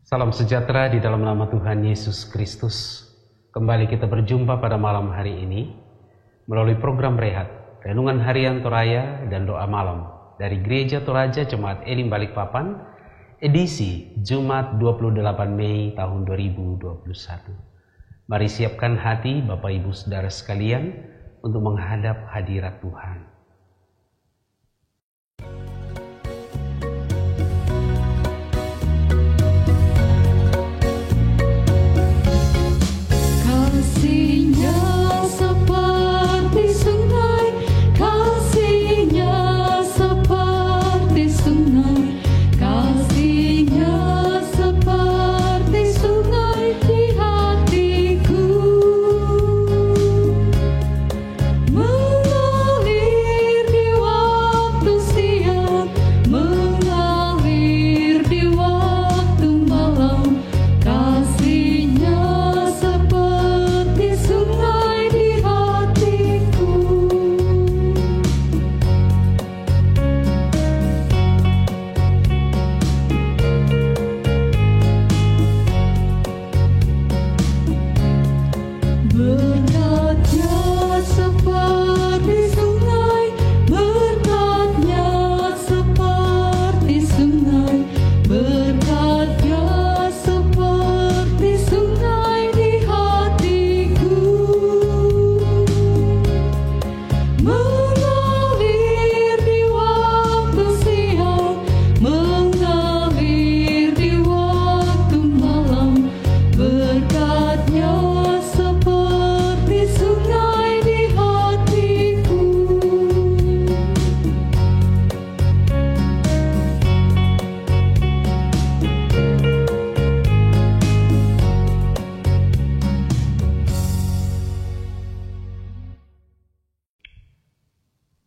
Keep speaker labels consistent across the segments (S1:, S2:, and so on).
S1: Salam sejahtera di dalam nama Tuhan Yesus Kristus. Kembali kita berjumpa pada malam hari ini melalui program Rehat, Renungan Harian Toraya dan Doa Malam dari Gereja Toraja Jemaat Elim Balikpapan, edisi Jumat 28 Mei tahun 2021. Mari siapkan hati Bapak Ibu Saudara sekalian untuk menghadap hadirat Tuhan.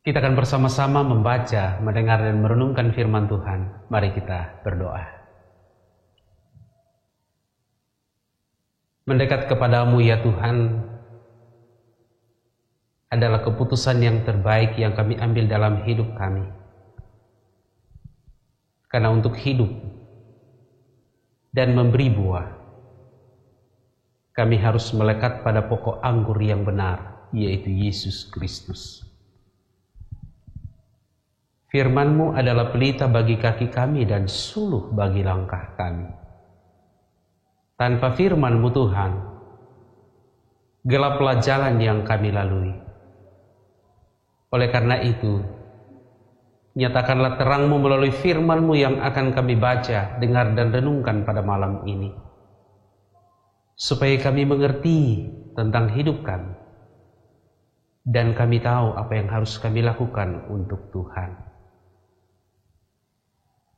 S1: Kita akan bersama-sama membaca, mendengar dan merenungkan firman Tuhan. Mari kita berdoa. Mendekat kepadamu ya Tuhan adalah keputusan yang terbaik yang kami ambil dalam hidup kami. Karena untuk hidup dan memberi buah, kami harus melekat pada pokok anggur yang benar, yaitu Yesus Kristus. Firman-Mu adalah pelita bagi kaki kami dan suluh bagi langkah kami. Tanpa firman-Mu Tuhan, gelaplah jalan yang kami lalui. Oleh karena itu, nyatakanlah terang-Mu melalui firman-Mu yang akan kami baca, dengar dan renungkan pada malam ini. Supaya kami mengerti tentang hidup kami. Dan kami tahu apa yang harus kami lakukan untuk Tuhan.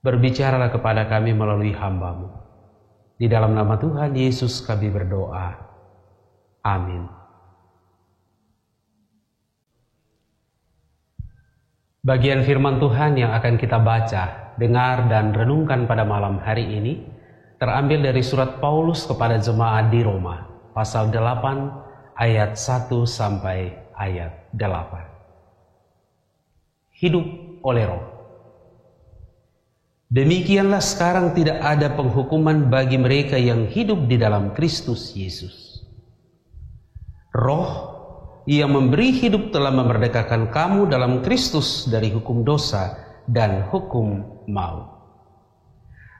S1: Berbicaralah kepada kami melalui hamba-Mu. Di dalam nama Tuhan Yesus kami berdoa. Amin. Bagian firman Tuhan yang akan kita baca, dengar dan renungkan pada malam hari ini terambil dari surat Paulus kepada jemaat di Roma, pasal 8 ayat 1 sampai ayat 8. Hidup oleh Roh. Demikianlah sekarang tidak ada penghukuman bagi mereka yang hidup di dalam Kristus Yesus. Roh yang memberi hidup telah memerdekakan kamu dalam Kristus dari hukum dosa dan hukum maut.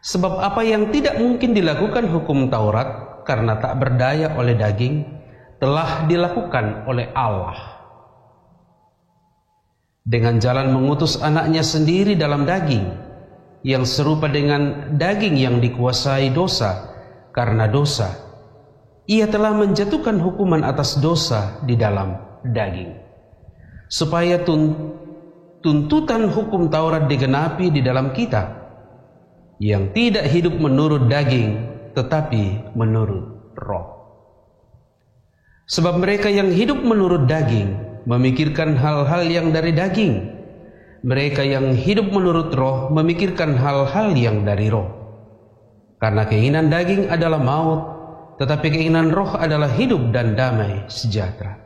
S1: Sebab apa yang tidak mungkin dilakukan hukum Taurat karena tak berdaya oleh daging, telah dilakukan oleh Allah. Dengan jalan mengutus anaknya sendiri dalam daging, yang serupa dengan daging yang dikuasai dosa karena dosa, ia telah menjatuhkan hukuman atas dosa di dalam daging, supaya tuntutan hukum Taurat digenapi di dalam kita, yang tidak hidup menurut daging, tetapi menurut Roh. Sebab mereka yang hidup menurut daging memikirkan hal-hal yang dari daging, mereka yang hidup menurut Roh memikirkan hal-hal yang dari Roh. Karena keinginan daging adalah maut, tetapi keinginan Roh adalah hidup dan damai sejahtera.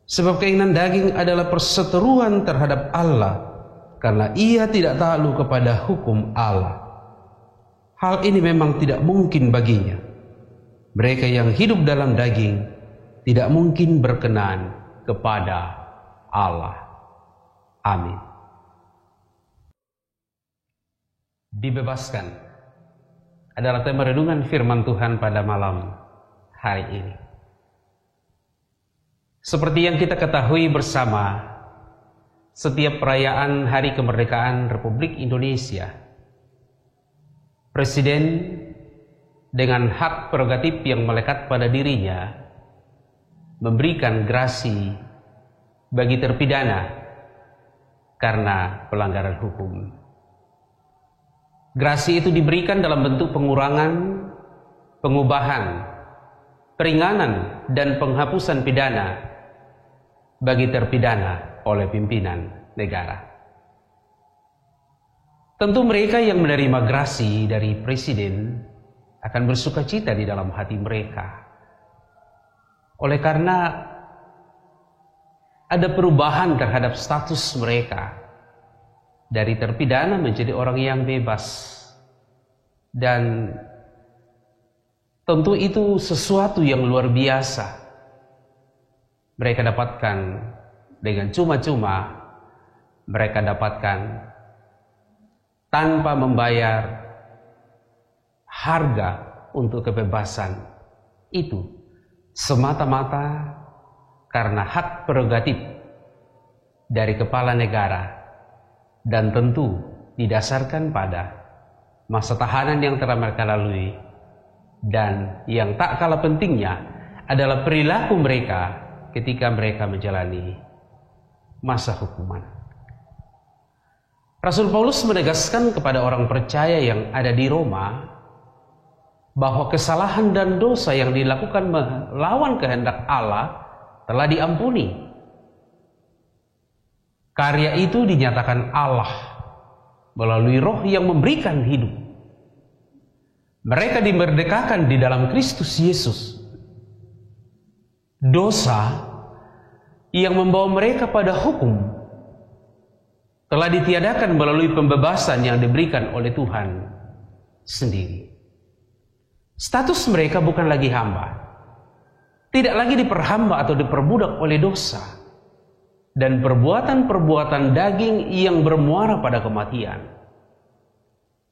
S1: Sebab keinginan daging adalah perseteruan terhadap Allah, karena ia tidak takluk kepada hukum Allah. Hal ini memang tidak mungkin baginya. Mereka yang hidup dalam daging tidak mungkin berkenan kepada Allah. Amin. Dibebaskan adalah tema renungan firman Tuhan pada malam hari ini. Seperti yang kita ketahui bersama, setiap perayaan Hari Kemerdekaan Republik Indonesia, Presiden dengan hak prerogatif yang melekat pada dirinya memberikan grasi bagi terpidana karena pelanggaran hukum. Grasi itu diberikan dalam bentuk pengurangan, pengubahan, peringanan, dan penghapusan pidana bagi terpidana oleh pimpinan negara. Tentu mereka yang menerima grasi dari Presiden akan bersuka cita di dalam hati mereka. Oleh karena ada perubahan terhadap status mereka dari terpidana menjadi orang yang bebas. Dan tentu itu sesuatu yang luar biasa. Mereka dapatkan dengan cuma-cuma, mereka dapatkan tanpa membayar harga untuk kebebasan itu, semata-mata karena hak prerogatif dari kepala negara, dan tentu didasarkan pada masa tahanan yang telah mereka lalui, dan yang tak kalah pentingnya adalah perilaku mereka ketika mereka menjalani masa hukuman. Rasul Paulus menegaskan kepada orang percaya yang ada di Roma bahwa kesalahan dan dosa yang dilakukan melawan kehendak Allah telah diampuni. Karya itu dinyatakan Allah melalui Roh yang memberikan hidup. Mereka dimerdekakan di dalam Kristus Yesus. Dosa yang membawa mereka pada hukum telah ditiadakan melalui pembebasan yang diberikan oleh Tuhan sendiri. Status mereka bukan lagi hamba, tidak lagi diperhamba atau diperbudak oleh dosa dan perbuatan-perbuatan daging yang bermuara pada kematian,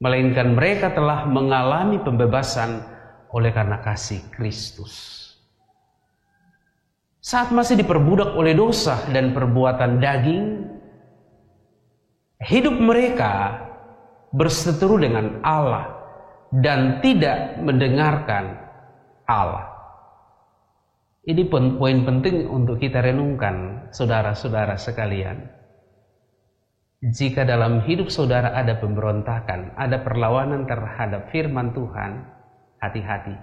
S1: melainkan mereka telah mengalami pembebasan oleh karena kasih Kristus. Saat masih diperbudak oleh dosa dan perbuatan daging, hidup mereka berseteru dengan Allah dan tidak mendengarkan Allah. Ini poin penting untuk kita renungkan, saudara-saudara sekalian. Jika dalam hidup saudara ada pemberontakan, ada perlawanan terhadap firman Tuhan, hati-hati.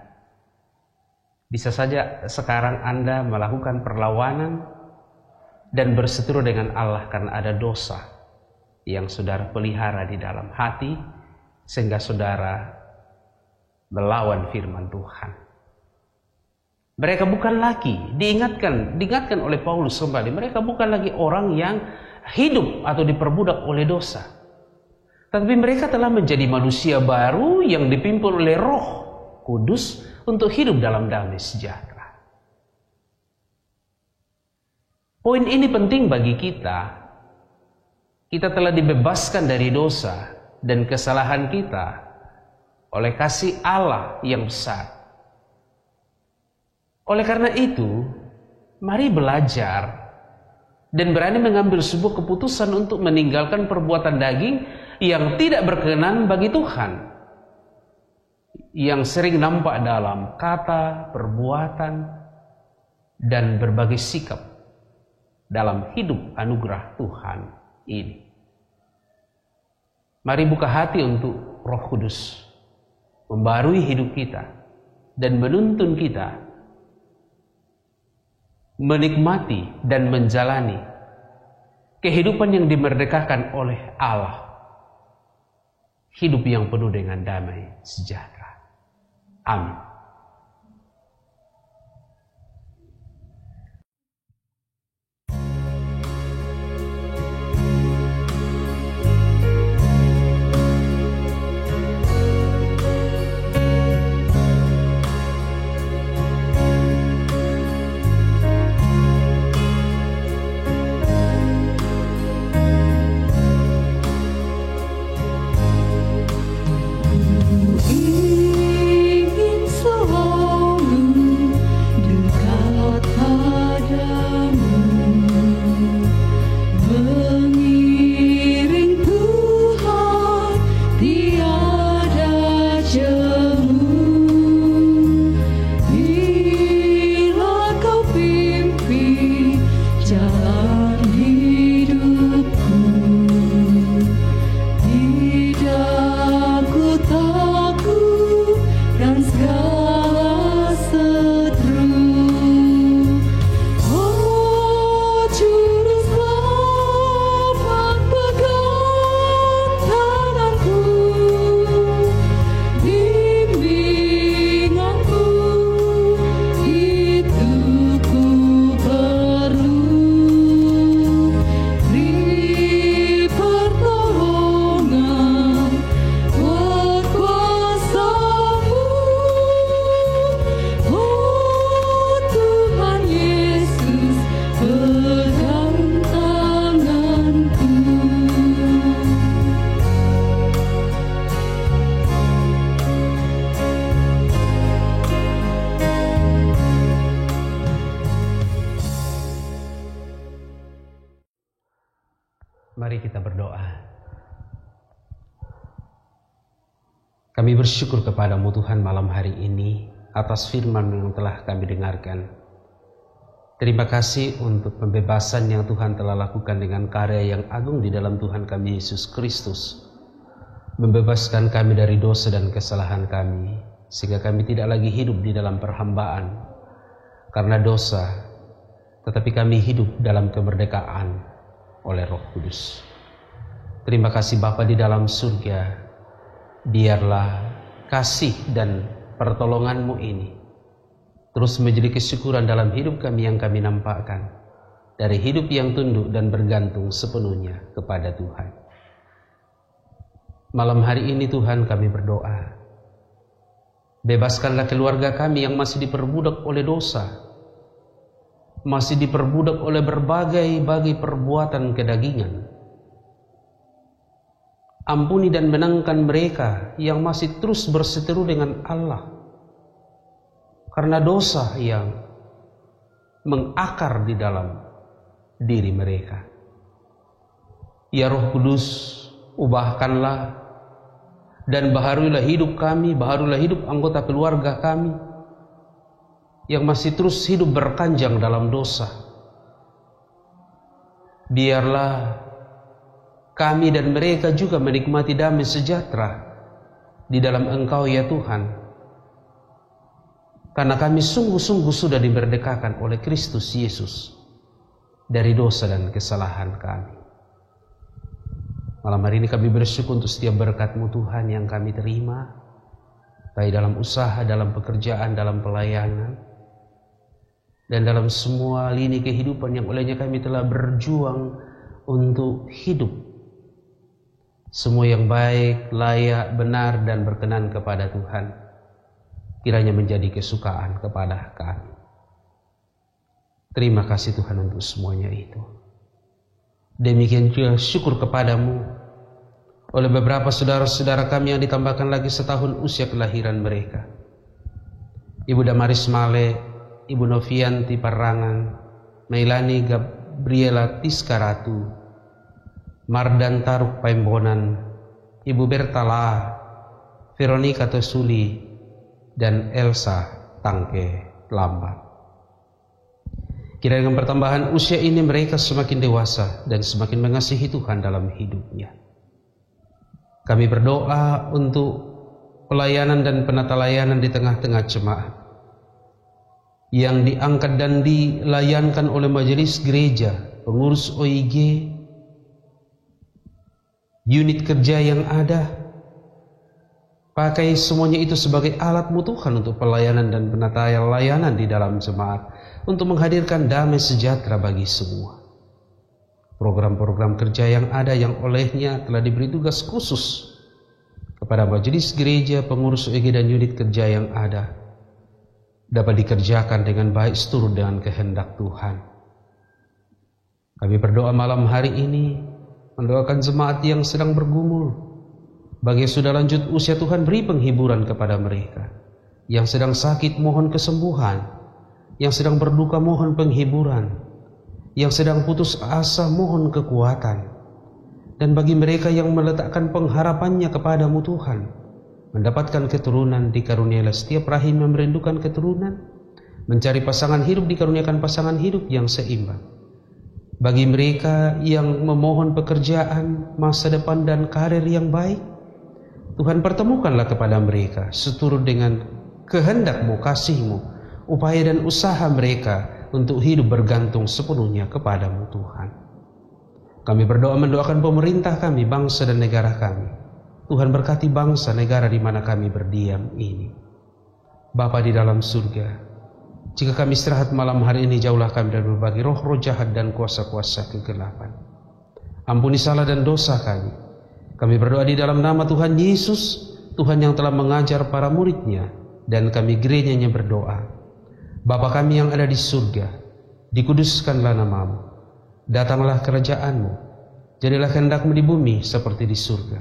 S1: Bisa saja sekarang Anda melakukan perlawanan dan berseteru dengan Allah karena ada dosa yang saudara pelihara di dalam hati, sehingga saudara melawan firman Tuhan. Mereka bukan lagi, diingatkan oleh Paulus kembali, mereka bukan lagi orang yang hidup atau diperbudak oleh dosa, tapi mereka telah menjadi manusia baru yang dipimpin oleh Roh Kudus untuk hidup dalam damai sejahtera. Poin ini penting bagi kita. Kita telah dibebaskan dari dosa dan kesalahan kita oleh kasih Allah yang besar. Oleh karena itu, mari belajar dan berani mengambil sebuah keputusan untuk meninggalkan perbuatan daging yang tidak berkenan bagi Tuhan, yang sering nampak dalam kata, perbuatan, dan berbagai sikap dalam hidup anugerah Tuhan ini. Mari buka hati untuk Roh Kudus membarui hidup kita dan menuntun kita menikmati dan menjalani kehidupan yang dimerdekakan oleh Allah, hidup yang penuh dengan damai sejahtera. Amin. Mari kita berdoa. Kami bersyukur kepadamu Tuhan malam hari ini atas firman yang telah kami dengarkan. Terima kasih untuk pembebasan yang Tuhan telah lakukan dengan karya yang agung di dalam Tuhan kami Yesus Kristus. Membebaskan kami dari dosa dan kesalahan kami, sehingga kami tidak lagi hidup di dalam perhambaan karena dosa, tetapi kami hidup dalam kemerdekaan oleh Roh Kudus. Terima kasih Bapa di dalam surga. Biarlah kasih dan pertolongan-Mu ini terus menjadi kesyukuran dalam hidup kami yang kami nampakkan, dari hidup yang tunduk dan bergantung sepenuhnya kepada Tuhan. Malam hari ini Tuhan kami berdoa, bebaskanlah keluarga kami yang masih diperbudak oleh dosa, masih diperbudak oleh berbagai perbuatan kedagingan. Ampuni dan menangkan mereka yang masih terus berseteru dengan Allah karena dosa yang mengakar di dalam diri mereka. Ya Roh Kudus, ubahkanlah dan baharuilah hidup kami, baharuilah hidup anggota keluarga kami yang masih terus hidup berkanjang dalam dosa. Biarlah kami dan mereka juga menikmati damai sejahtera di dalam Engkau ya Tuhan, karena kami sungguh-sungguh sudah dimerdekakan oleh Kristus Yesus dari dosa dan kesalahan kami. Malam hari ini kami bersyukur untuk setiap berkat-Mu Tuhan yang kami terima, baik dalam usaha, dalam pekerjaan, dalam pelayanan, dan dalam semua lini kehidupan yang olehnya kami telah berjuang untuk hidup semua yang baik, layak, benar, dan berkenan kepada Tuhan, kiranya menjadi kesukaan kepada kami. Terima kasih Tuhan untuk semuanya itu. Demikian juga syukur kepadamu oleh beberapa saudara-saudara kami yang ditambahkan lagi setahun usia kelahiran mereka. Ibu Damaris Male, Ibu Novianti Parangan, Meilani Gabriela Tiskaratu, Mardan Taruk Paimbonan, Ibu Bertala, Veronica Tosuli, dan Elsa Tangke Lambat. Kiranya dengan pertambahan usia ini mereka semakin dewasa dan semakin mengasihi Tuhan dalam hidupnya. Kami berdoa untuk pelayanan dan penata layanan di tengah-tengah jemaat yang diangkat dan dilayankan oleh majelis gereja, pengurus OIG, unit kerja yang ada. Pakai semuanya itu sebagai alat-Mu Tuhan untuk pelayanan dan penata layanan di dalam jemaat, untuk menghadirkan damai sejahtera bagi semua. Program-program kerja yang ada yang olehnya telah diberi tugas khusus kepada majelis gereja, pengurus OIG dan unit kerja yang ada dapat dikerjakan dengan baik seturut dengan kehendak Tuhan. Kami berdoa malam hari ini, mendoakan jemaat yang sedang bergumul. Bagi yang sudah lanjut usia, Tuhan beri penghiburan kepada mereka. Yang sedang sakit mohon kesembuhan. Yang sedang berduka mohon penghiburan. Yang sedang putus asa mohon kekuatan. Dan bagi mereka yang meletakkan pengharapannya kepadamu Tuhan, mendapatkan keturunan, dikaruniailah setiap rahim yang merindukan keturunan. Mencari pasangan hidup, dikaruniakan pasangan hidup yang seimbang. Bagi mereka yang memohon pekerjaan, masa depan dan karir yang baik, Tuhan pertemukanlah kepada mereka seturut dengan kehendak-Mu, kasih-Mu, upaya dan usaha mereka untuk hidup bergantung sepenuhnya kepadamu Tuhan. Kami berdoa mendoakan pemerintah kami, bangsa dan negara kami. Tuhan berkati bangsa negara di mana kami berdiam ini. Bapa di dalam surga, jika kami istirahat malam hari ini, jauhlah kami dari berbagai roh-roh jahat dan kuasa-kuasa kegelapan. Ampuni salah dan dosa kami. Kami berdoa di dalam nama Tuhan Yesus, Tuhan yang telah mengajar para murid-Nya, dan kami gerejanya berdoa. Bapa kami yang ada di surga, dikuduskanlah nama-Mu. Datanglah kerajaan-Mu. Jadilah kehendak-Mu di bumi seperti di surga.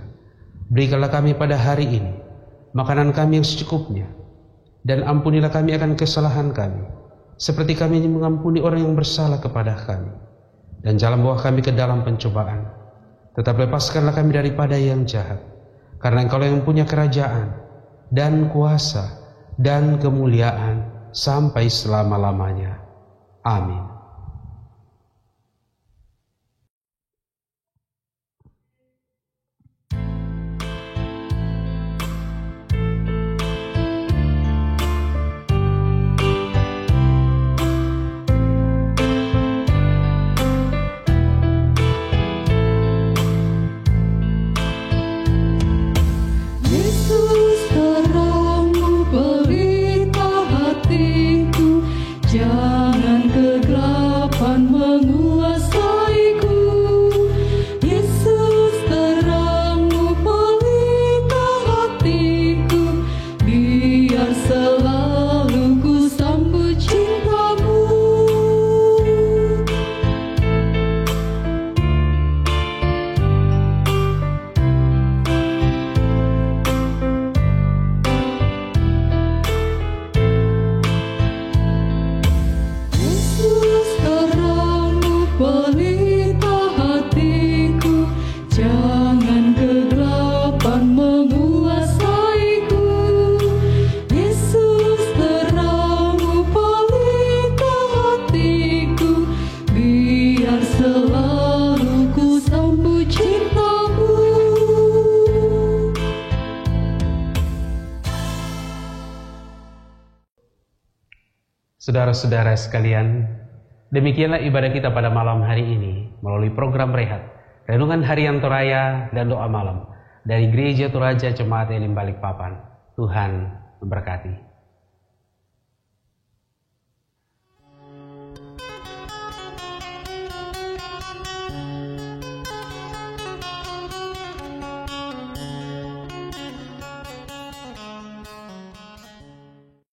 S1: Berikanlah kami pada hari ini makanan kami yang secukupnya. Dan ampunilah kami akan kesalahan kami, seperti kami mengampuni orang yang bersalah kepada kami. Dan jangan bawa kami ke dalam pencobaan, tetap lepaskanlah kami daripada yang jahat, karena Engkau yang punya kerajaan dan kuasa dan kemuliaan sampai selama-lamanya. Amin.
S2: Jangan kegelapan menguasaiku, Yesus terangmu pelita hatiku, biar selalu ku sambut cintamu. Pelita hatiku, jangan kegelapan menguasaiku, Yesus terangmu pelita hatiku, biar selalu ku sambut cintamu.
S1: Saudara-saudara sekalian, demikianlah ibadah kita pada malam hari ini melalui program Rehat, Renungan Harian Toraya dan Doa Malam dari Gereja Toraja Jemaat Elim Balikpapan. Tuhan memberkati.